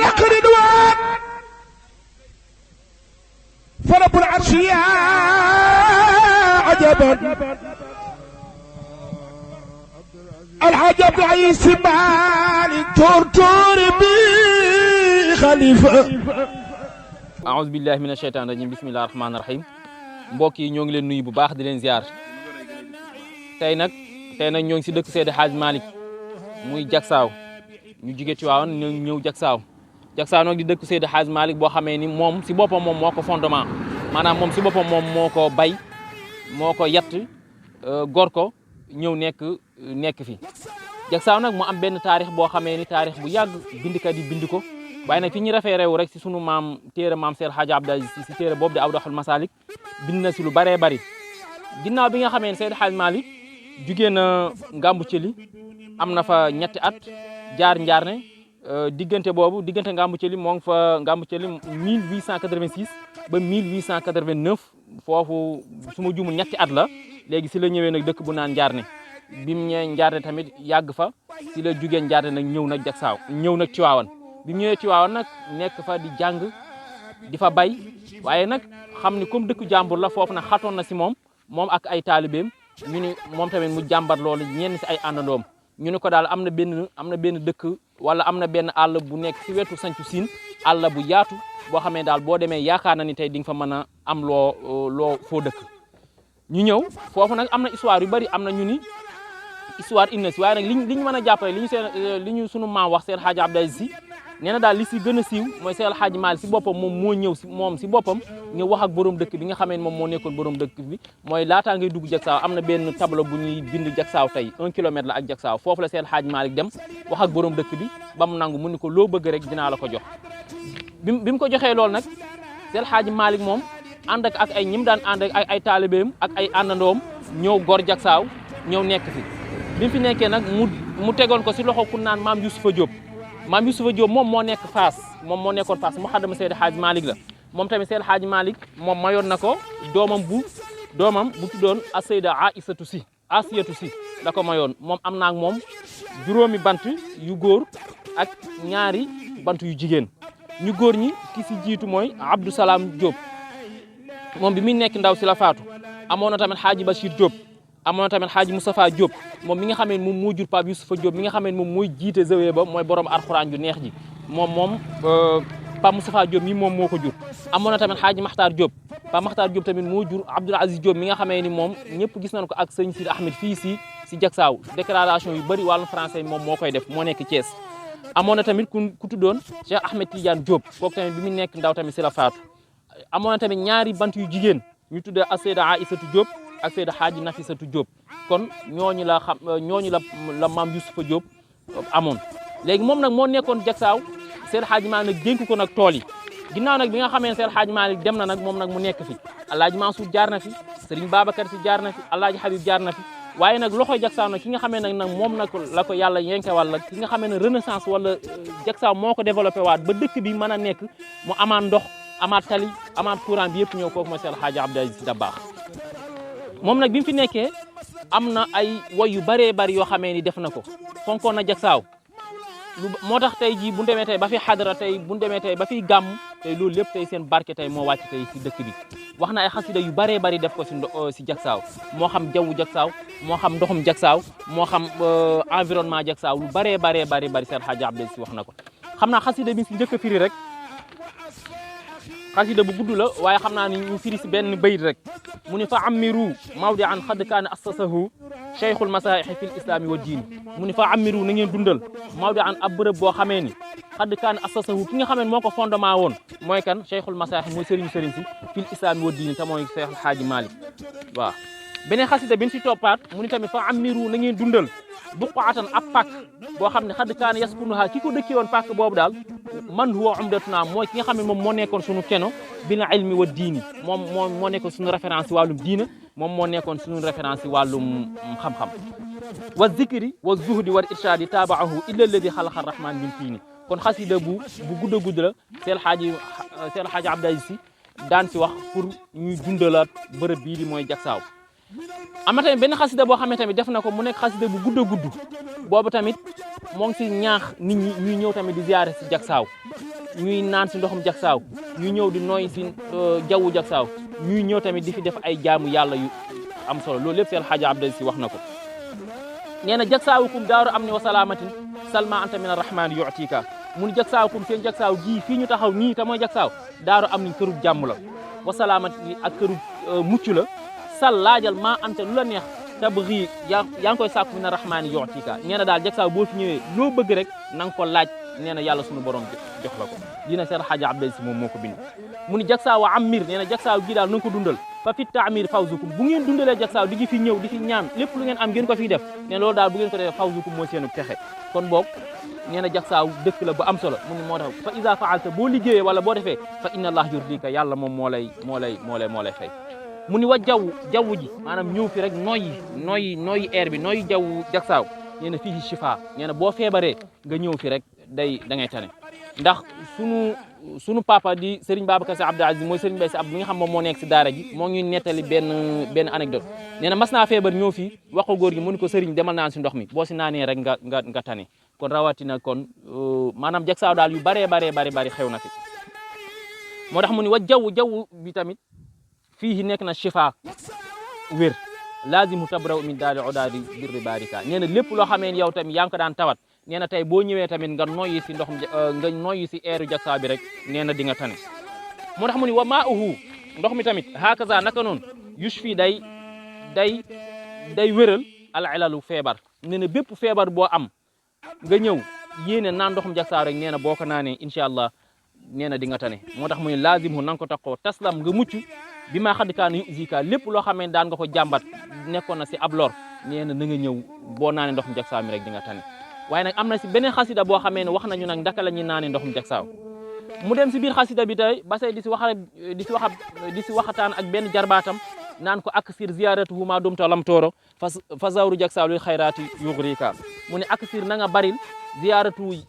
لك رضوان فرب العرش يا عجبا الحاج عبد العزيز مالك تورتور بي خليفه aouzu billahi mina sheytaan rajim bismillahi rahmaani rahim mbokk yi ñoo ngi leen nuyu bu baax di leen ziar tey nag ñoo ngi si dëkk Seydi Hadj Malick muy Jaksaaw ñu jóge Tiwaawan ñëw Jaksaaw nag di dëkk Seydi Hadj Malick boo xamee ni moom si boppam moom moo ko fondement maanaam moom si boppam moom moo ko bay moo ko yatt gor ko ñëw nekk fi Jaksaaw nag mu am benn taarix boo xamee ni taarix bu yàgg bindkat yi bind ko waaye nag fi ñu référé wu rek si sunu maam téere maam Seex Hadj Abdou Aziz si téere boobu di Awdahul Masalik bind na si lu bëree bëri ginnaaw bi nga xamee ne Seydi Hadj Malick jugee na Ngambu Cëli am na fa ñetti at jaar Njaarne diggante Ngambu Cëli moo ngi fa Ngambu Cëli 1886 ba 1889 foofu su ma juumul ñetti at la léegi si la ñëwee nag dëkk bu naan Njaarne bi mu ñëwee Njaarne tamit yàgg fa si la jugee Njaarne nag ñëw nag Jaksaaw ñëw nag Tiwaawan bi mu ñëwee Tiwaawan nag nekk fa di jàng di fa bay waaye nag xam ni comme dëkk jàmbur la foofu nag xatoon na si moom ak ay taalibeem ñu ni moom tamit mu jàmbat loolu ñenn si ay àndandoom ñu ne ko daal am na benn dëkk wala am na benn àll bu nekk si wetu Sancu Siin àll bu yaatu boo xamee daal boo demee yaakaar na ni tey di nga fa mën a am loo foo dëkk ñu ñëw foofu nag am na histoire yu bari am na ñu ni histoire indi na si waaye nag li ñu mën a jàppale li ñu sunu maam wax Seex Hadj Abdou Aziz Si nee na daal li si gën a siiw mooy Seex Hadj Malick si boppam moom moo ñëw si boppam nga wax ak borom dëkk bi nga xamee ne moom moo nekkoon borom dëkk bi mooy laataa ngay dugg Jaksaaw am na benn tableau bu ñuy bind Jaksaaw tey 1 kilomètre la ak Jaksaaw foofu la Seex Hadj Malick dem wax ak borom dëkk bi ba mu nangu mu ni ko loo bëgg rek dinaa la ko jox bi mu ko joxee loolu nag Seex Hadj Malick moom ànd ak ay ñim daan ànd ak ay taalibeem ak ay àndandoom ñëw gor Jaksaaw ñëw nekk fi bi mu fi nekkee nag mu tegoon ko si loxo ku naan maam Youssoufa Diop maam Youssoufa Diop moom moo nekkoon Fass mu xaddama Seydi Hadj Malick la moom tamit Seydi Hadj Malick moom mayoon na ko doomam bu tuddoon Aseyda Asiyatu Si la ko mayoon moom am naa ak moom juróomi bant yu góor ak ñaari bant yu jigéen ñu góor ñi ki si jiitu mooy Abdou Salam Diop moom bi muy nekk ndaw si la faatu amoon na tamit Hadji Bachir Diop amoon na tamit Hadji Moustapha Diop moom mi nga xamee moom moo jur Pape Youssoufa Diop mi nga xamee moom mooy jiite zawiya ba mooy borom alxuraan ju neex ji moom Pape Moustapha Diop mi moom moo ko jur amoon na tamit Hadji Makhtar Diop Pape Makhtar Diop tamit moo jur Abdoul Aziz Diop mi nga xamee ni moom ñëpp gis nañ ko ak sëñ Sidi Ahmed fii si Jaksaaw déclaration yu bëri wàllu français moom moo koy def moo nekk Thiès amoon na tamit ku tuddoon Cheikh Ahmed Tidiane Diop kooku tamit bi mu nekk ndaw tamit si la faatu amoon na tamit ñaari bant yu jigéen ñu tuddee Aseyda Aïssatou Diop ak Seyda Hadji Nafisatu Diop kon ñooñu la maam Youssoufa Diop amoon léegi moom nag moo nekkoon Jaksaaw Seydi Hadji Malick nag dénk ko nag tool yi ginnaaw nag bi nga xamee ne Seydi Hadji Malick dem na nag moom nag mu nekk fi Alaaji Mansour jaar na fi Serigne Babacar Si jaar na fi Alaaji Habib jaar na fi waaye nag loxoy Jaksaaw nag ki nga xamee nag moom nag la ko yàlla yenkewal la ki nga xamee ne renaissance wala Jaksaaw moo ko développé waat ba dëkk bi mën a nekk mu amaat ndox amaat tali amaat courant bi yëpp ñëw kooku mooy Seydi Hadji Abdou Aziz Sy Dabakh moom nag bi mu fi nekkee am na ay woy yu bëree bëri yoo xamee ni def na ko fonkoon na Jaksaaw moo tax tey jii bu ñu demee tey ba fi xadara tey bu ñu demee tey ba fiy gàmm tey loolu lépp tey seen barke tey moo wàcc tey si dëkk bi wax na ay xasida yu bëree bëri def ko si Jaksaaw moo xam jawwu Jaksaaw moo xam ndoxum Jaksaaw moo xam environnement Jaksaaw lu bëree bëri Seydi Hadji Abdou Aziz Sy wax na ko xam naa xasida bi si njëkk a firi rek xasida bu gudd la waaye xam naa ni ñu firi si benn bayit rek mu ni fa amiru mawdi an xadd kaane assasahu cheikhul masaixi fil islami wa diini mu ni fa amiru na ngeen dundal mawdi an ab bërëb boo xamee ni xadd kaane assasahu ki nga xamee moo ko fondement woon mooy kan cheikhul masaixi mooy sëriñ si fil islami wa diini te mooy Seex Hadji Malick waaw beneen xasida bi ñu si toppaat mu ni tamit fa amiru na ngeen dundal buqaatan ab pàkk boo xam ne xadd kaane yaskunuha ki ko dëkkee woon pàkk boobu daal man huwa umdatuna mooy ki nga xam ne moom moo nekkoon suñu keno bina ilmi wa diini moom moo nekkoon suñu référence si wàllum diina moom moo nekkoon suñu référence si wàllum xam-xam wa zikri wa zuhdi wa irshadi tabaahu illa alladi xalaqa rahman min tiini kon xasida bu gudd la Seydi Hadji Abdou Aziz Sy daan si wax pour ñuy dundalaat bërëb bii di mooy Jaksaaw am na tamit benn xasida boo xam ne tamit def na ko mu nekk xasida bu gudd boobu tamit moo ngi si ñaax nit ñi ñuy ñëw tamit di ziare si Jaksaaw ñuy naan si ndoxum jagsaaw ñuy ñëw di nooy si jawwu jagsaaw ñuy ñëw tamit di fi def ay jaamu yàlla yu am solo loolu lépp seen Hadji Abdou Aziz Sy wax na ko nee na jagsaawukum daaru am ni wa salaamatin salma anta min arrahmani yu'tika mun jagsaawukum seen jagsaaw gii fii ñu taxaw nii te mooy jagsaaw daaru am ni kërub jàmm la wa salaamati ak kërub mucc la sal laajal maa anta lu la neex tabghi yaa ngi koy sàkku min arrahmani yu'tika nee na daal jagsaaw boo fi ñëwee loo bëgg rek na nga ko laaj nee na yàlla sunu borom jox la ko dina seen Hadji Abdou Aziz Sy moom moo ko bind mu ni jagsaaw wa amir nee na jagsaaw gii daal na nga ko dundal fa fit taamir fawzukum bu ngeen dundalee jagsaaw di fi ñëw di fi ñaan lépp lu ngeen am ngeen ko fiy def ne loolu daal bu ngeen ko defee fawzukum mooy seenu texe kon boog nee na jagsaaw dëkk la bu am solo mu ni moo tax fa iza faalta boo liggéeyee wala boo defee fa inna allah yurdika yàlla moom moo lay fay mu ni wa jaww ji maanaam ñëw fi rek nooyi air bi nooyi jaww jagsaaw nee na fii shifa nee na boo feebaree nga ñëw fi rek da ngay tane ndax sunu papa di Serigne Babacar Sy Abdou Aziz mooy Serigne Mbaye Sy Abdou mi nga xam moom moo nekk si daara ji moo ngi nettali benn anecdote nee na mas naa feebar ñëw fii wax ko góor gi mu ni ko Serigne demal naan si ndox mi boo si naanee rek nga tane kon rawatina kon maanaam jagsaaw daal yu baree xew na fi moo tax mu ni wa jaww bi tamit fii nekk na shifa wér laazimu tabraw min daali odaadi birri barika nee na lépp loo xamee yow tamit yaa ngi ko daan tawat nee na tey boo ñëwee tamit nga noyyi si nga noyyi si eeru jagsaaw bi rek nee na di nga tane moo tax mu ni wa maa uhu ndox mi tamit hakaza naka noonu yushfi day wéral al ilalu feebar nee na bépp feebar boo am nga ñëw yéene naan ndoxum jagsaaw rek nee na boo ko naanee incha allah nee na di nga tane moo tax mu ni laazim hu na nga ko taxoo taslam nga mucc bi maa xadd kaan yusika lépp loo xamee daan nga ko jàmbat nekkoon na si ab lor nee na nga ñëw boo naanee ndoxum jagsaaw mi rek di nga tane waaye nag am na si beneen xasida boo xamee ne wax nañu nag ndaka la ñuy naanee ndoxum jagsaaw mu dem si biir xasida bi tey ba say di si waxataan ak benn jarbaatam naan ko aksir ziyaratuhu ma dumta lam tooro fa zawru jagsaaw lil xayraati yugrika mu ne aksir na nga baril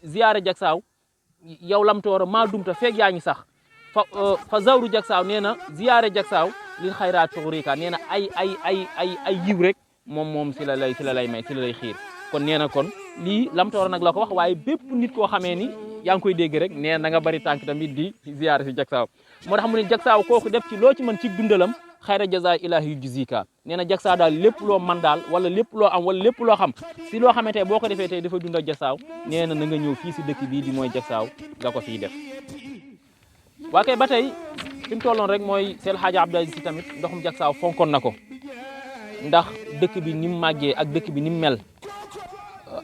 ziyaara jagsaaw yow lam tooro ma dumta feeg yaa ngi sax fa zawru jagsaaw nee na ziyaare jagsaaw lil xayraati yugrika nee na ay yiw rek moom si la lay may si la lay xiir kon nee na kon lii lamtoor nag la ko wax waaye bépp nit koo xamee ni yaa ngi koy dégg rek nee na nga bari tànk tamit di ziyaare si jagsaaw moo tax mu ne jagsaaw kooku def ci loo ci mën ci dundalam xayra jaza ilahi juzika nee na jagsaaw daal lépp loo man daal wala lépp loo am wala lépp loo xam si loo xamante boo ko defee tey dafa dundal jagsaaw nee na nga ñëw fii si dëkk bii di mooy jagsaaw nga ko fiy def waa kay ba tey fi mu tolloon rek mooy seen Hadji Abdou Aziz Sy tamit ndoxum jagsaaw fonkoon na ko ndax dëkk bi ni mu màggee ak dëkk bi ni mu mel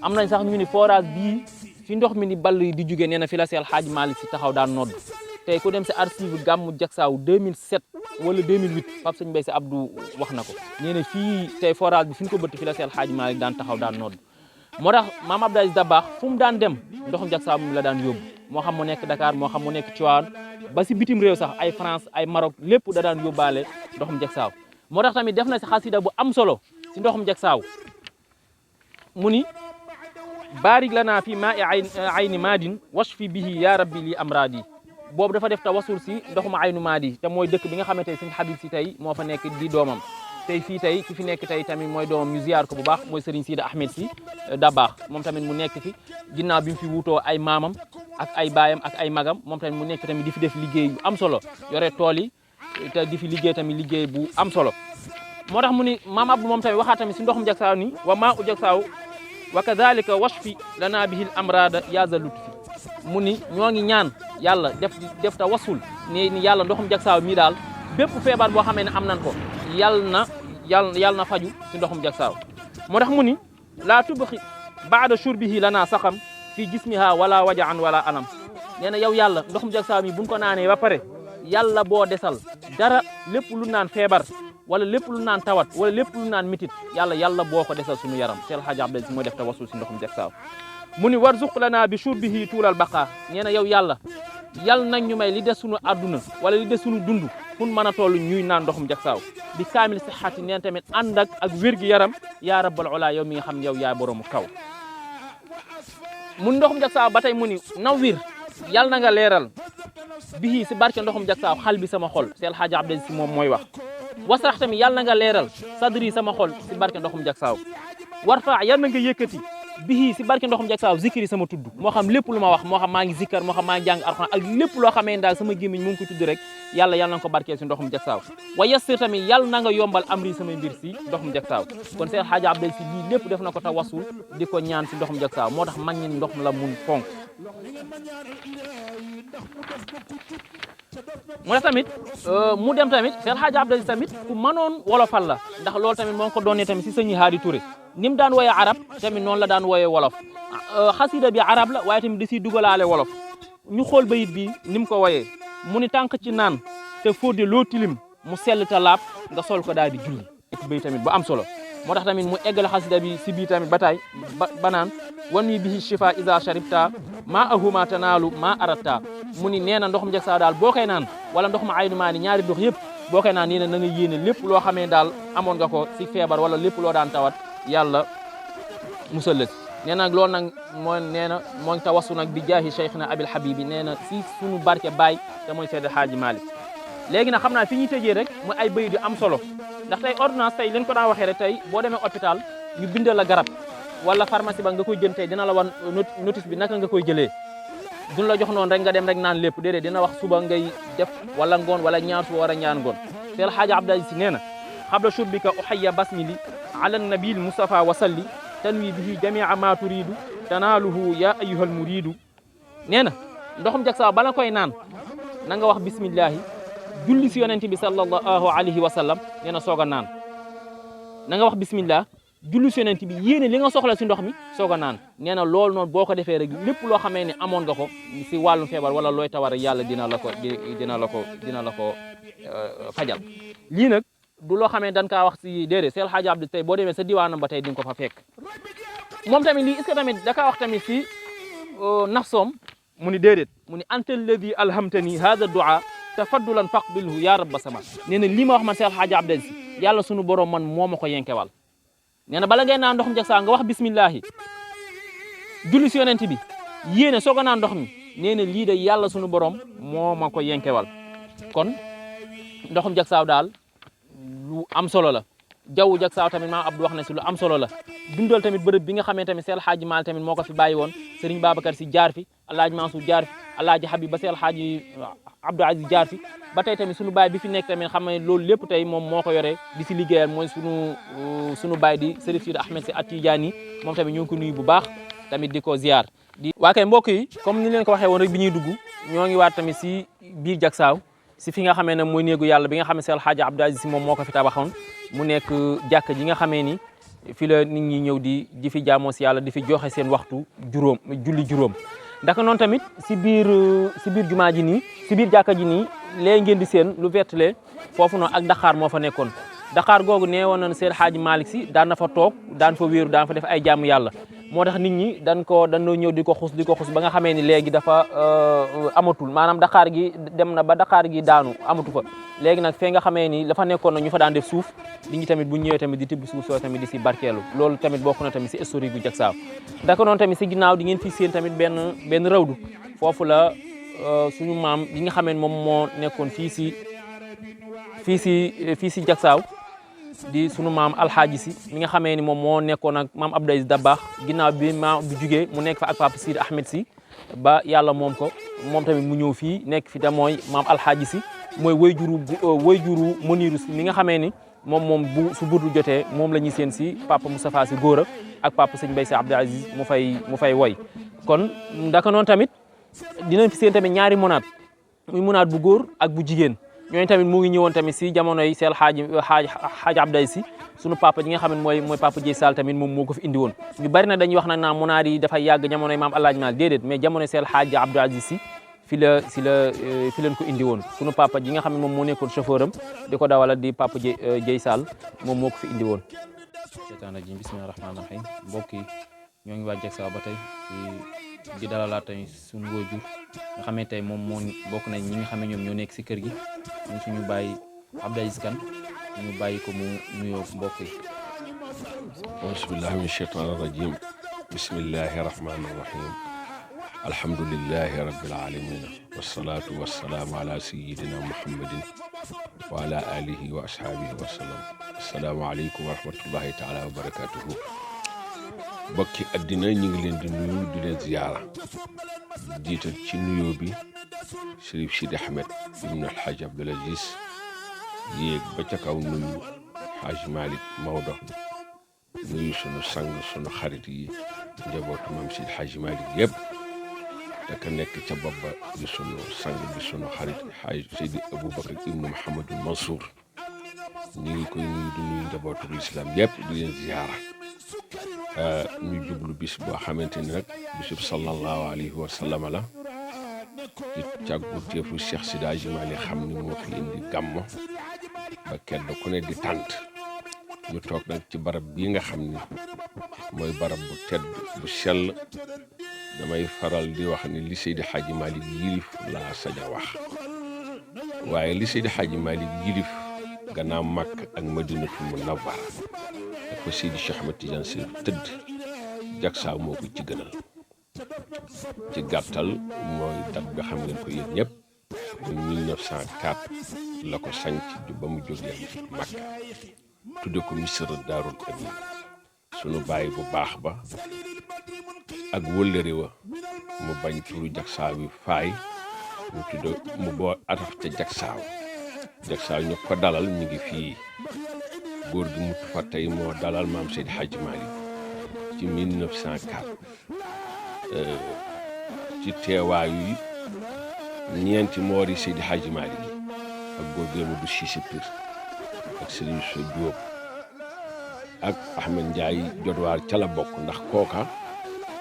am nañ sax ñu ni forage bii fi ndox mi ni ball di jóge nee na fi la seel Hadji Malick Sy taxaw daan nodd tey ku dem si archive gàmmu jagsaaw 2007 wala 2008 Pape Sëñ Mbaye Sy Abdou wax na ko nee na fii tey forage bi fi ñu ko bëtt fi la seel Hadji Malick daan taxaw daan nodd moo tax maam Abdou Aziz Dabakh fu mu daan dem ndoxum jagsaaw mi la daan yóbbu moo xam mu nekk Dakar moo xam mu nekk Tivaouane ba si bitim réew sax ay France ay Maroc lépp da daan yóbbaale ndoxum jagsaaw moo tax tamit def na si xasida bu am solo si ndoxum jagsaaw mu ni barik lana fi maa ayni maadin washfi bihi ya rabbi li amradi boobu dafa def tawasul si ndoxum aynu maadi te mooy dëkk bi nga xamante ne Sëñ Habib Sy tey moo fa nekk di doomam tey fii tey ki fi nekk tey tamit mooy doomam ñu ziyaar ko bu baax mooy Serigne Sidi Ahmed Sy Dabakh moom tamit mu nekk fi ginnaaw bi mu fi wuutoo ay maamam ak ay baayam ak ay magam moom tamit mu nekk tamit di fi def liggéey bu am solo yore tool yi te di fi liggéey tamit liggéey bu am solo moo tax mu ni maam Abdou moom tamit waxaat tamit si ndoxum jagsaaw ni wa maa u jagsaaw wa kadhalika washfi lana bihil amrada yaza lutfi mu ni ñoo ngi ñaan yàlla def ta wasul ni yàlla ndoxum jagsaaw mii daal bépp feebar boo xamee ne am nan ko yàlla na faju si ndoxum jagsaaw moo tax mu ni laa tubxi baada shurbihi lana saxam fii jismiha wala wajaan wala anam nee na yow yàlla ndoxum jagsaaw mi buñ ko naanee ba pare yàlla boo desal dara lépp lu naan feebar wala lépp lu naan tawat wala lépp lu naan mitit yàlla boo ko desal suñu yaram Seydi Hadji Abdou Aziz Sy mooy def tawassul si ndoxum jagsaaw mu ni warzuq lana bi shurbihi tuulal baqa nee na yow yàlla nag ñu may li des suñu àdduna wala li des suñu dund fun mën a toll ñuy naan ndoxum jagsaaw bi kaamil sihhati neen tamit ànd ak wér-gi yaram yaa rabbal ula yow mi nga xam ne yow yaa boroomu kaw mun ndoxum jagsaaw ba tey mu ni nawwir yàlla na nga leeral bii si barke ndoxum jagsaaw xal bi sama xol Seydi Hadji Abdou Aziz Sy moom mooy wax wasrax tamit yàlla na nga leeral sadri sama xol si barke ndoxum jagsaaw warfa yàlla na nga yëkkati bihi si barke ndoxum jagsaaw zikri sama tudd moo xam lépp lu ma wax moo xam maa ngi zikkar moo xam maa ngi jàng alxuraan ak lépp loo xamee daal sama gémmiñ mu ngi ko tudd rek yàlla na nga ko barkeel si ndoxum jagsaaw wa yassir tamit yàlla na nga yombal amri samay mbir si ndoxum jagsaaw kon Seex Xaaji Abdou si lii lépp def na ko tawassul di ko ñaan si ndoxum jagsaaw moo tax mag ñi ndox la mun fonk mu def tamit mu dem tamit Seex Xaaji Abdou tamit ku mënoon wolofal la ndax loolu tamit moo ngi ko doonee tamit si sëñ Haadi Touré ni mu daan woyee arab tamit noonu la daan woyee wolof xasida bi arab la waaye tamit da siy dugalaale wolof ñu xool bayit bi ni mu ko woyee mu ni tànk ci naan te fóode loo tilim mu sell ta laab nga sol ko daal di julli bayit tamit bu am solo moo tax tamit mu eggal xasida bi si biir tamit ba taay ba naan wan mi bihi shifa isa sharibta maa ahuma tanaalu maa aratta mu ni nee na ndoxum jagsaaw daal boo koy naan wala ndox ma aynu maa ni ñaari ndox yëpp boo koy naan nee na nga yéene lépp loo xamee daal amoon nga ko si feebar wala lépp loo daan tawat yàlla musal la si nee na loolu nag moo ngi tawassu nag bi jaahi cheikhna abil habibi nee na si suñu barke baay te mooy Seydi Hadji Malick léegi nag xam naa fi ñuy tëjee rek mu ay bayit yu am solo ndax tey ordonnance tey leen ko daan waxee rek tey boo demee hôpital ñu bindal la garab wala pharmacie ba nga koy jënd tey dina la wan notice bi naka nga koy jëlee duñ la jox noonu rek nga dem rek naan lépp déedéet dina wax suba ngay def wala ngoon wala ñaar suba war a ñaan ngoon Seydi Hadji Abdou Aziz Sy nee na xabla shurbika uhayya basmili ala nabil mustafa wasalli tanwi bihi jamia ma turidu tanaaluhu ya ayyuhal muridu nee na ndoxum jagsaaw bala koy naan na nga wax bismillahi julli si yonent bi sallallahu alayhi wa sallam nee na soog a naan na nga wax bismillah julli si yonent bi yéene li nga soxla si ndox mi soog a naan nee na loolu noonu boo ko defee rek lépp loo xamee ne amoon nga ko si wàllum feebar wala looy tawar yàlla dina la ko fajal lii nag du loo xamee dañ kaa wax si déedéet Seex Xaaji Abdou tey boo demee sa diwaanam ba tey di nga ko fa fekk moom tamit lii est-ce que tamit da kaa wax tamit si nafsoom mu ni déedéet mu ni anta alladi alhamtani hada dua tafaddulan faqbilhu ya rabba sama nee na lii ma wax man Seex Xaaji Abdou si yàlla sunu borom man moo ma ko yenkewal nee na bala ngay naan ndoxum jagsaaw nga wax bismillahi julli si yonent bi yéene soog a naan ndox mi nee na lii de yàlla sunu borom moo ma ko yenkewal kon ndoxum jagsaaw daal lu am solo la jaww jagsaaw tamit maam Abdou wax na si lu am solo la dundal tamit bërëb bi nga xamee tamit Seex Xaaji Maalik tamit moo ko fi bàyyi woon Serigne Babacar Sy jaar fi Alaaji Mansour jaar fi Alaaji Habib ba Seex Xaaji Abdou Aziz jaar fi ba tey tamit sunu baay bi fi nekk tamit xam ne loolu lépp tey moom moo ko yore di si liggéeyal mooy sunu baay di Serif Sidi Ahmed Sy At-Tijaani moom tamit ñu ngi ko nuyu bu baax tamit di ko ziar waa kay mbokk yi comme ni leen ko waxee woon rek bi ñuy dugg ñoo ngi waat tamit si biir jagsaaw si fi nga xamee ne mooy néegu yàlla bi nga xam ne Seex Xaaji Abdou Aziz Sy moom moo ko fi tabaxoon mu nekk jàkk ji nga xamee ni fi la nit ñi ñëw di fi jaamoo si yàlla di fi joxe seen waxtu julli juróom ndaka noonu tamit si biir jumaa ji nii si biir jàkka ji nii lee ngeen di seen lu vert lee foofu noonu ak Dakar moo fa nekkoon Dakar googu nee woon na Seydi Hadji Malick Sy daan na fa toog daan fa wéeru daan fa def ay jaamu yàlla moo tax nit ñi dañoo ñëw di ko xus ba nga xamee ni léegi dafa amatul maanaam Dakar gi dem na ba Dakar gi daanu amatu fa léegi nag fee nga xamee ni dafa nekkoon na ñu fa daan def suuf nit ñi tamit bu ñëwee tamit di tibb suuf soo tamit di si barkeelu loolu tamit bokk na tamit si historique gu jagsaaw ndaka noonu tamit si ginnaaw di ngeen fi seen tamit benn rawdu foofu la suñu maam yi nga xamee moom moo nekkoon fii si jagsaaw di sunu maam alxaaji si mi nga xamee ni moom moo nekkoon ak maam Abdou Aziz Dabakh ginnaaw bi maam bi jugee mu nekk fa ak papa Sidi Ahmed si ba yàlla moom ko moom tamit mu ñëw fii nekk fi te mooy maam alxaaji si mooy way juru Muniru si mi nga xamee ni moom su burdu jotee moom la ñuy seen si papa Moustapha si góora ak papa sëñ Bay si Abdou Aziz mu fay woy kon ndaka noonu tamit dinañ fi seen tamit ñaari monaat muy monaat bu góor ak bu jigéen ñooñu tamit mu ngi ñëwoon tamit si jamono yi Seex Xaaji Abdou Aziz Sy sunu papa ji nga xam ne mooy papa Dieye Sall tamit moom moo ko fi indi woon ñu bari na dañuy wax nag naa monaat yi dafay yàgg jamono yi maam Alaaji Maalik déedéet mais jamono Seex Xaaji Abdou Aziz Sy fi leen ko indi woon sunu papa ji nga xam ne moom moo nekkoon chauffeur am di ko dawalal di papa Dieye Sall moom moo ko fi indi woon seetaan ji bismillahi rahmaani rahim mbokk yi ñoo ngi waa jagsaaw ba tey di dalalaat tamit suñu waajur nga xam ne tey moom moo bokk nañ ñi nga xam ne ñoom ñoo nekk si kër gi ñun suñu bàyyi Abdou Aziz Kane ñu bàyyi ko mu nuyoo mbokk yi auzubillahi min shaytaani rajim bismillahi rahmaani rahim alhamdulillahi rabbil alamin wassalatu wassalaamu ala sayyidina muhammadin wa ala alihi wa ashaabihi wa sallam assalaamu aleykum wa rahmatullahi taala wa barakatuhu bokki àddina ñu ngi leen di nuyu di leen ziyaara jiital ci nuyoo bi Chérif Sidi Ahmed ibn Alhaji Abdoul Aziz yéeg ba ca kaw nuyu Haji Malick Maodo nuyu sunu sang sunu xarit yi njabootu maam Sidi Haji Malick yëpp te ka nekk ca bopp ba di sunu sang di sunu xarit Haji Seydi Aboubacar ibnu Mouhamadul Mansour ñu ngi koy nuyu di nuyu njabootu lislaam yëpp di leen ziyaara ñu jublu bis boo xamante ni nag bisub sallallahu alayhi wa sallam la ci càggu teefu Cheikh Sidi Hadji Malick xam ni moo fi indi gàmmo ba kenn ku ne di tànt ñu toog nag ci barab bii nga xam ni mooy barab bu tedd bu sell damay faral di wax ni li Seydi Hadji Malick yilif laa sañ a wax waaye li Seydi Hadji Malick yilif gannaaw Makk ak Madinatul Munawwara ak fa Seydi Cheikh Ahmed Tidiane Sy tëdd Jaksaaw moo ko ci gënal ci gàttal mooy dat nga xam ngeen ko yéen ñëpp muy 1904 la ko sanc ba mu jógee Makka tudde ko Misra Daarul Amin sunu baay bu baax ba ak wëllëre wa mu bañ turu Jaksaaw yi faay mu tudde mu boo ataf ca Jaksaaw ñu ko dalal ñu ngi fii góor gi mutu fa tey moo dalal maam Seydi Hadji Malick ci 1904 ci teewaayu ñeenti moori Seydi Hadji Malick yi ak góor gi mu du Cissé Pire ak Serigne So Diop ak Ahmed Ndiaye Jodwaar ca la bokk ndax kooka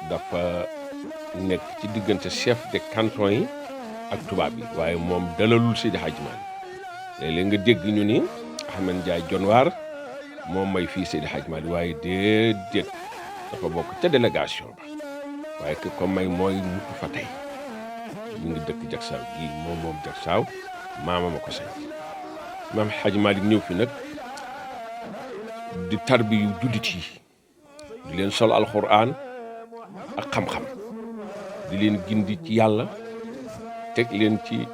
dafa nekk ci diggante chef de canton yi ak tubaab yi waaye moom dalalul Seydi Hadji Malick léeg-léeg nga dégg ñu ni Ahmed Ndiaye Jodwaar moom may fii Seydi Hadji Malick waaye déedéet dafa bokk ca délégation ba waaye ki ko may mooy mutu fa tey mu ngi dëkk Jaksaaw gii moom Jaksaaw maama ma ko sañ maam Hadji Malick ñëw fi nag di tarbiyu jullit yi di leen sol alxuraan ak xam-xam di leen gindi ci yàlla teg leen ci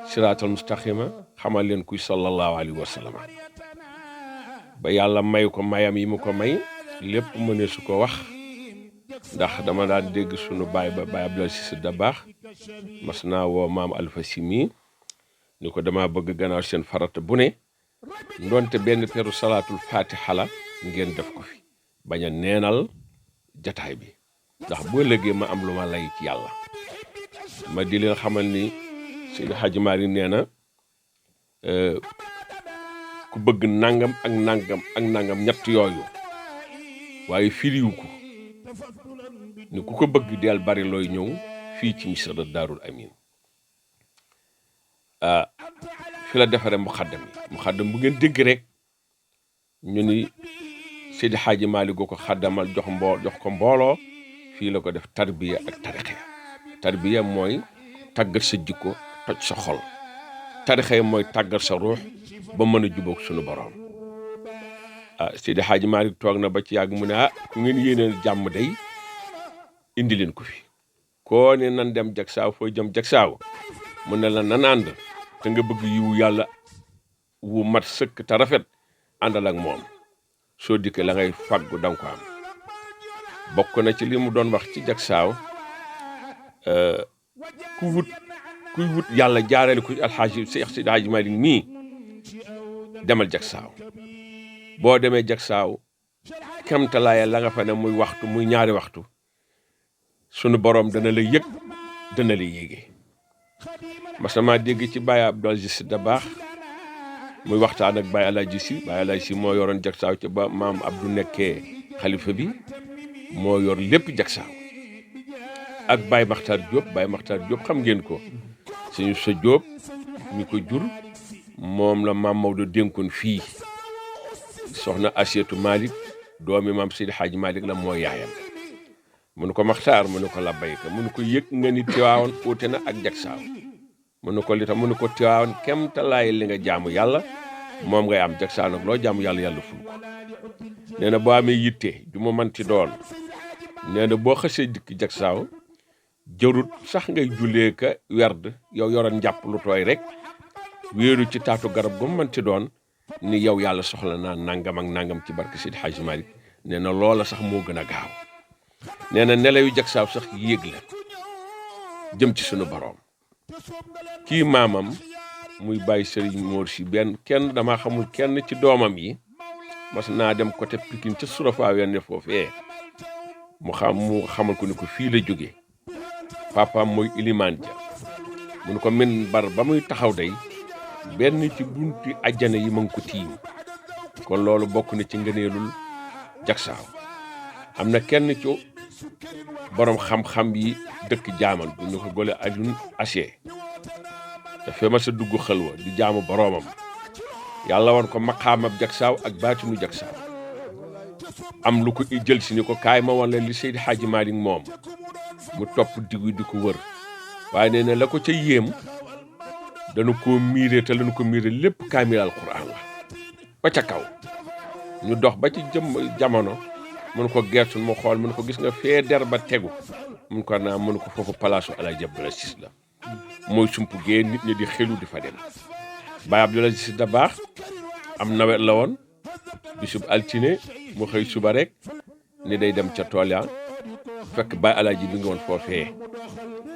siraatal mustaqima xamal leen kuy sallallahu alayhi wa sallam ba yàlla may ko mayam yi mu ko may lépp mënee su ko wax ndax dama daan dégg sunu baay ba baay Abdoulaye Cissé Dabakh mas naa woo maam Alpha Simi ni ko dama bëgg gannaaw seen farata bu ne ndonte benn peru salaatul fatiha la ngeen def ko fi bañ a neenal jataay bi ndax boo ëllëgee ma am lu ma lay ci yàlla ma di leen xamal ni Seydi Hadji Malick nee na ku bëgg nangam ak nangam ñett yooyu waaye firiwu ko ni ku ko bëgg del bari looy ñëw fii ci Misra Daarul Amin fi la defaree muxaddam bu ngeen dégg rek ñu ni Seydi Hadji Malick gu ko xaddamal jox ko mbooloo fii la ko def tarbiya ak tarbiya mooy tàggat sa jikko toj sa xol tarixa mooy tàggat sa ruux ba mën a jubóog sunu borom Seydi Hadji Malick toog na ba ci yàgg mu ne ku ngeen yéeneen jàmm day indi leen ko fi koo ne nan dem Jaksaaw fooy jëm Jaksaaw mu ne la nan ànd te nga bëgg yiwu yàlla wu mat sëkk te rafet àndal ak moom soo dikkee la ngay fàggu danga ko am bokk na ci li mu doon wax ci Jaksaaw kuy wut yàlla jaarale ko alxaaji Seex Seydi Hadji Malick mii demal Jaksaaw boo demee Jaksaaw kemtalaaya la nga fa ne muy waxtu muy ñaari waxtu sunu borom dana la yëg dana la yéege mas na dégg ci Baye Abdoul Aziz Sy Dabakh muy waxtaan ak Baye Alaaji Si moo yoroon Jaksaaw ca ba maam Abdou nekkee xalifa bi moo yor lépp Jaksaaw ak Baye Makhtar Diop xam ngeen ko suñu sa Diop mi ko jur moom la maam Maodo dénkoon fii soxna Asietu Malick doomi maam Seydi Hadji Malick la moo yaayam mu ne ko Makhtar mu ne ko labbayka mu ne ko yëg nga ni Tiwaawan uute na ak Jaksaaw mu ne ko li tax mu ne ko Tiwaawan kem talaay li nga jaamu yàlla moom ngay am Jaksaaw nag loo jaamu yàlla ful ko nee na boo amee yitte du ma manti doon nee na boo xësee dikk Jaksaaw jërut sax ngay jullee ka werd yow yoroon njàpp lu tooy rek wéeru ci taatu garab gu manti doon ni yow yàlla soxla naa nangam ak nangam ci barke Seydi Hadji Malick nee na loola sax moo gën a gaaw nee na nelaw yu jagsaaw sax yéeg la jëm ci sunu boroom. kii maamam muy bàyyi sëriñ Mor si benn kenn dama xamul kenn ci doomam yi mas naa dem côté Pikine ca Surafa wenn foofee mu xamal ko ni ko fii la jóge papaam mooy ilimaan ja mun ko min bar ba muy taxaw day benn ci bunti ajjana yi ma ngi ko tiim kon loolu bokk na ci ngëneelul jagsaaw. am na kenn ci borom xam-xam yi dëkk jaamal bu ñu ko gole ajun asee dafay ma sa dugg xalwa di jaamu boroomam yàlla woon ko maqaamab jagsaaw ak baatinu jagsaaw am lu ko jël si ni ko kaay ma wan leen li Seydi Hadji Malick moom mu topp diggu di ko wër waaye nee na la ko ca yéem dana ko miire te lañu ko miire lépp kaamil alquran la ba ca kaw ñu dox ba ci jamono mun ko gertu mu xool mun ko gis nga fee der ba tegu mun ko naa mun ko foofu palaasu Alaaji Abdoul Aziz la mooy sump gee nit ñi di xelu di fa dem. Baye Abdoul Aziz Dabakh am nawet la woon bisub altine mu xëy suba rek ni day dem ca tool ya fekk Baye Alaaji bi ngi woon foofee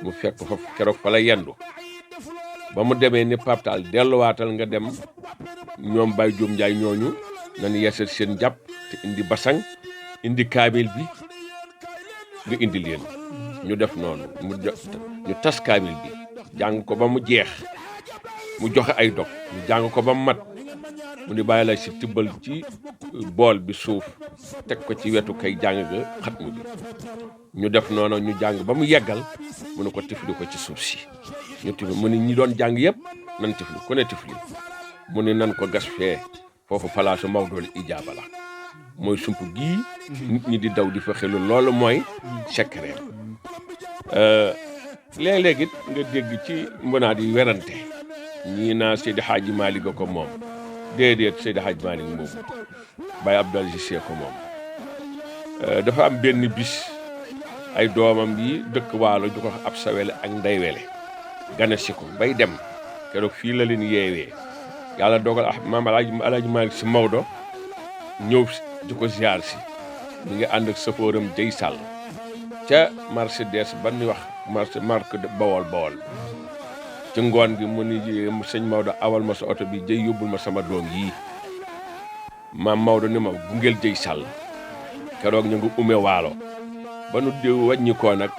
mu fekk fa keroog fa la yendu ba mu demee ni paptaal delluwaatal nga dem ñoom Baye Diom Ndiaye ñooñu nañ yeesal seen jàpp te indi basang indi kaamil bi nga indi leen ñu def noonu ñu tas kaamil bi jàng ko ba mu jeex mu joxe ay dog ñu jàng ko ba mu mat mu ni bàyyi la si tibbal ci bool bi suuf teg ko ci wetu kay jàng ga xatmu bi ñu def noonu ñu jàng ba mu yeggal mu ne ko tifli ko ci suuf si ñu tifli mu ni ñi doon jàng yëpp nan tifli ku ne tifli mu ni nan ko gas fee foofu palaasu Maodo ijaaba la mooy sump gii nit ñi di daw di fa xelu loolu mooy secret léeg-léeg it nga dégg ci mbonaat yi werante ñii naa Seydi Hadji Malick ko moom déedéet Seydi Hadji Malick moom Baye Abdoul Aziz ko moom dafa am benn bis ay doomam yi dëkk waalo ju ko ab sawele ak ndeywele gane si ko bay dem keroog fii la leen yeewee yàlla dogal maam Alaaji Malick si Maodo ñëw di ko ziar si mi ngi ànd ak safooram jëy sàll ca marché des ba ñuy wax marque bawol ci ngoon gi mu ni sëñ Maodo awal ma sa oto bi jëy yóbbul ma sama doom yii maam Maodo ni ma gungeel jëy sàll keroog ñu ngi ume waalo ba nu di wàññi koo nag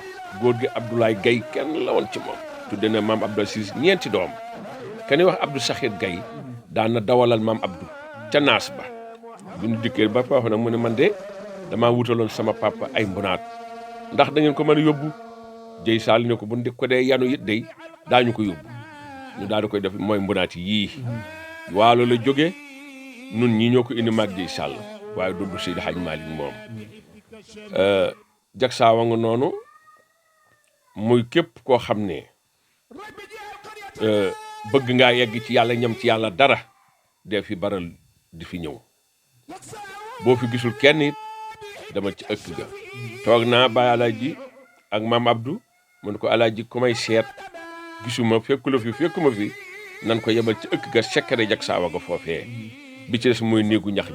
góor gi Abdoulaye Gaye kenn la woon ci moom tudde na maam Abdou Aziz ñeenti doom kenn wax Abdou Sakhir Gaye daan na dawalal maam Abdou ca naas ba bu ñu dikkee ba foofu nag mu ne man de damaa wutaloon sama papa ay mbunaat ndax da ngeen ko mën a yóbbu jëy sall ne ko bu ndik ko dee yanu it day daañu ko yóbbu ñu daal di koy def mooy mbunaat yii waalo la jóge nun ñi ñoo ko indi maag jëy sall waaye du Seydi Hadji Malick moom jagsaawa nga noonu muy képp koo xam ne bëgg ngaa yegg ci yàlla ñam ci yàlla dara dee fi baral di fi ñëw boo fi gisul kenn it dama ci ëkk ga toog naa Baye Alaaji ak maam Abdou mun ko Alaaji ku may seet gisuma fekkuma fi nan ko yebal ci ëkk ga sekkare jagsaawa ga foofee bi ci des mooy néegu ñax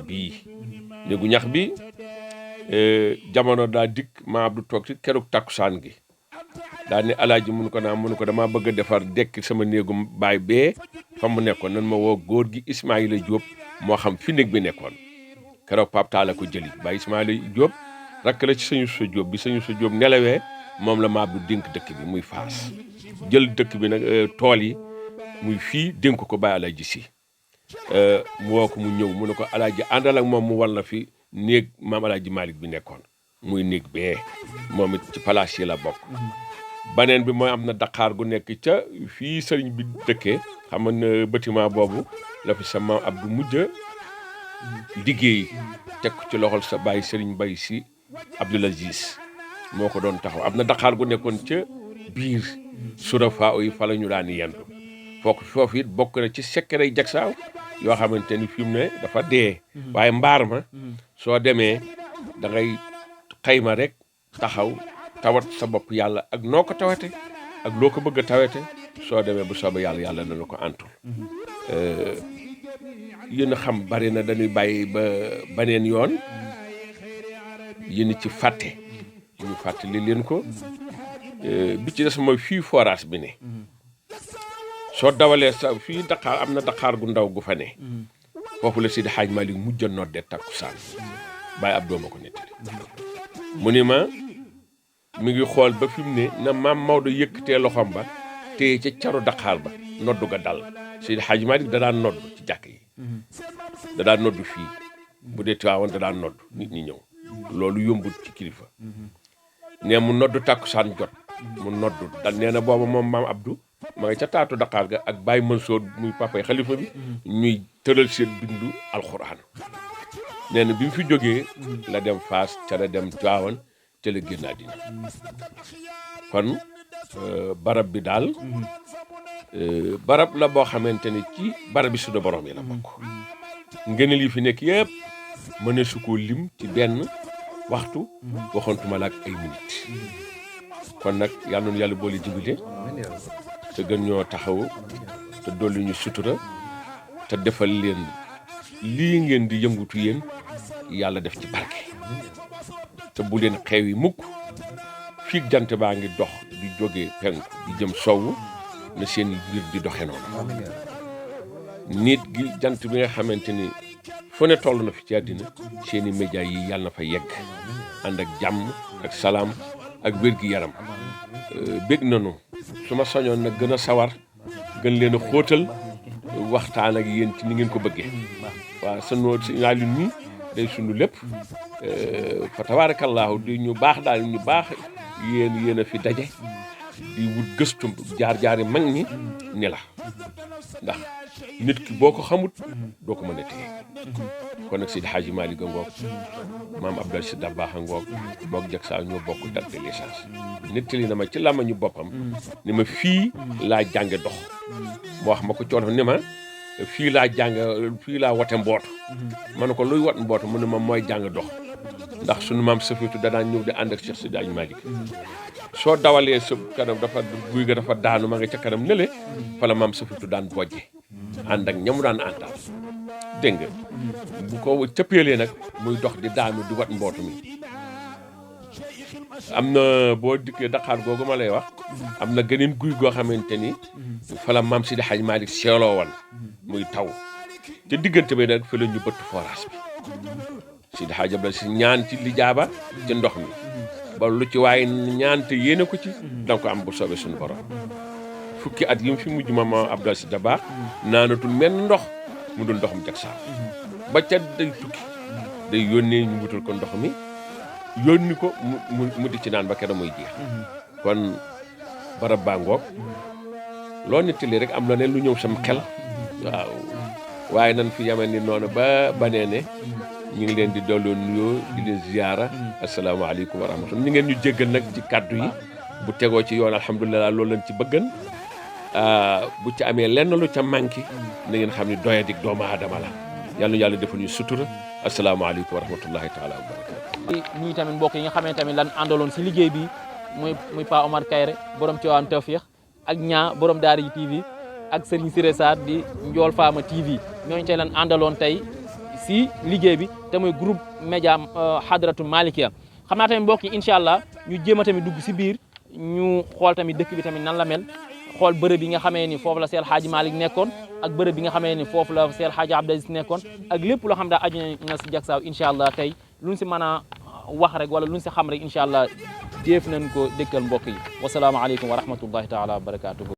bi jamono daa dikk maam Abdou toog ci keroog takkusaan gi daal ni Alaaji mun ko damaa bëgg a defar dekk sama néegu baay bee fa mu nekkoon nan ma woo góor gi Ismaïla Diop moo xam fi néeg bi nekkoon keroog Pape Talla ko jëli Baye Ismaïla Diop rakk la ci Sëñ Yuusu Diop bi Sëñ Yuusu Diop nelawee moom la maam Abdou dénk dëkk bi muy Faas jël dëkk bi nag tool yi muy fii dénk ko Baye Alaaji si mu woo ko mu ñëw mu ne ko Alaaji àndal ak moom mu wal na fi néeg maam Alaaji Malick bi nekkoon muy néeg bee moom it ci palaas yi la bokk baneen bi mooy am na Dakar gu nekk ca fii sëriñ bi dëkkee xam nga bâtiment boobu la fi sa maam Abdou mujj liggéey teg ci loxol sa bàyyi sëriñ Bay si Abdoul Aziz moo ko doon taxaw am na Dakar gu nekkoon ca biir Surafa yi fa la ñu daan yendu foofu it bokk na ci secret jagsaaw yoo xamante ni fi mu ne dafa dee waaye mbaar ma soo demee da ngay xayma rek taxaw tawat sa bopp yàlla ak noo ko tawate ak loo ko bëgg a tawate soo demee bu soobee yàlla dana ko antul yéen a xam bari na dañuy bàyyi ba baneen yoon yéen ci fàtte ñu fàttali leen ko bi ci des mooy fii forage bi ne soo dawalee sa fii Dakar am na Dakar gu ndaw gu fa ne foofu la Seydi Hadj Malick mujj a nodde takkusaan bàyyi ab dooma ko nettali mu ni ma mi ngi xool ba fi mu ne na maam Maodo yëkkatee loxoom ba téye ca caru Dakar ba noddu ga dal Seydi Hadj Malick da daan nodd ci jàkk yi da daan nodd fii bu dee Tiwaawan da daan nodd nit ñi ñëw loolu yombul ci kilifa nee mu nodd takkusaan jot mu nodd da nee na booba moom maam Abdou ma nga ca taatu Dakar ga ak Baye Mansour muy papay xalifa bi ñuy tëral seen bindu alxuraan nee na bi mu fi jógee la dem Faas ca la dem Tiwaawan ca la génn àddina kon barab bi daal barab la boo xamante ni ci barab bi suñu borom yi la bokk ngëneel yi fi nekk yëpp mën na su ko lim ci benn waxtu waxantuma la ak ay minutes kon nag yal na nu yàlla boole jibile te gën ñoo taxaw te dolli ñu sutura te defal leen lii ngeen di yëngutu yéen yàlla def ci barke te bu leen xew yi mukk fii jant baa ngi dox di jóge penku di jëm sowwu na seen mbir di doxe noonu nit gi jant bi nga xamante ni fu ne toll na fi ci àddina seeni média yi yàlla na fa yegg ànd ak jàmm ak salaam ak wér-gi-yaram bég nañu su ma soñoon nag gën a sawar gën leen a xóotal waxtaan ak yéen ci ni ngeen ko bëggee waaw sunu signalin mi day sunu lépp fa tabaarakallaahu di ñu baax daal ñu baax yéen a fi daje di wut gëstu jaar-jaari mag ñi ni la ndax nit ki boo ko xamut doo ko mën a téye kon nag Seydi Hadji Malick a ngoog maam Abdou Aziz Dabakh a ngoog mook jag saa ñoo bokk date de naissance nettali na ma ci làmmiñu boppam ni ma fii laa jànge dox moo wax ma ko coono ni ma fii laa wote mbootu ma ne ko luy wat mbootu mu ne ma mooy jàng dox ndax sunu maam Safiitu danaan ñëw di ànd ak Cheikh Seydi Hadji Malick soo dawalee sa kanam dafa guy ga dafa daanu ma nga ca kanam nële fa la maam Safiitu daan bojje ànd ak ñamu daan àndal dégg nga bu ko cëppeelee nag muy dox di daanu di wat mbootu mi am na boo dikkee Dakar googu ma lay wax am na geneen guy goo xamante ni fa la maam Seydi Hadji Malick seeloo woon muy taw te diggante bi nag fa la ñu bëtt forage bi Seydi Hadji Abdou Aziz ñaan ci lijaaba ci ndox mi ba lu ci waaye ñaan te yéene ko ci danga ko am bu soobee suñu borom fukki at yi mu fi mujj ma Abdou Aziz Dabakh naanatul menn ndox mu dul ndoxum jag saa ba ca day tukki day yónnee ñu wutal ko ndox mi yónni ko mu di ci naan ba keroog muy jeex kon barab baa ngoog loo nettali rek am la ne lu ñëw sam xel waaw waaye nan fi yama ni noonu ba banee ne ñu ngi leen di dolloo nuyoo di leen ziyaara asalaamaaleykum wa rahmatulah ñu ngeen ñu jéggal nag ci kàddu yi bu tegoo ci yoon alhamdulilah loolu lañ ci bëggan bu ci amee lenn lu ca manqué na ngeen xam ni doyadik doomu aadama la yàlla yàlla defal ñu sutura asalaamaaleykum wa rahmatullahi taala wa barakaatu. ñuy tamit mbokk yi nga xamante tamit lan àndaloon si liggéey bi muy Pa Omar Kayre borom Tivaouane Tawfekh ak ñaa borom Daara yi TV ak Serigne Siré Sarr di Njool Faama TV ñooñu tey lan àndaloon tey si liggéey bi te muy groupe média Hadratul Malikia xam naa tamit mbokk yi incha allah ñu jéem a tamit dugg si biir ñu xool tamit dëkk bi tamit nan la mel xool bërëb yi nga xamee ni foofu la Seydi Hadji Malick nekkoon ak bërëb bi nga xamee ni foofu la Seydi Hadji Abdou Aziz nekkoon ak lépp loo xam daa aju na si Jaksaaw incha allah tey luñ si mën a wax rek wala luñ si xam rek incha allah jéef nañ ko dëkkal mbokk yi wasalaamaaleykum wa rahmatullahi taala wa barakatuhu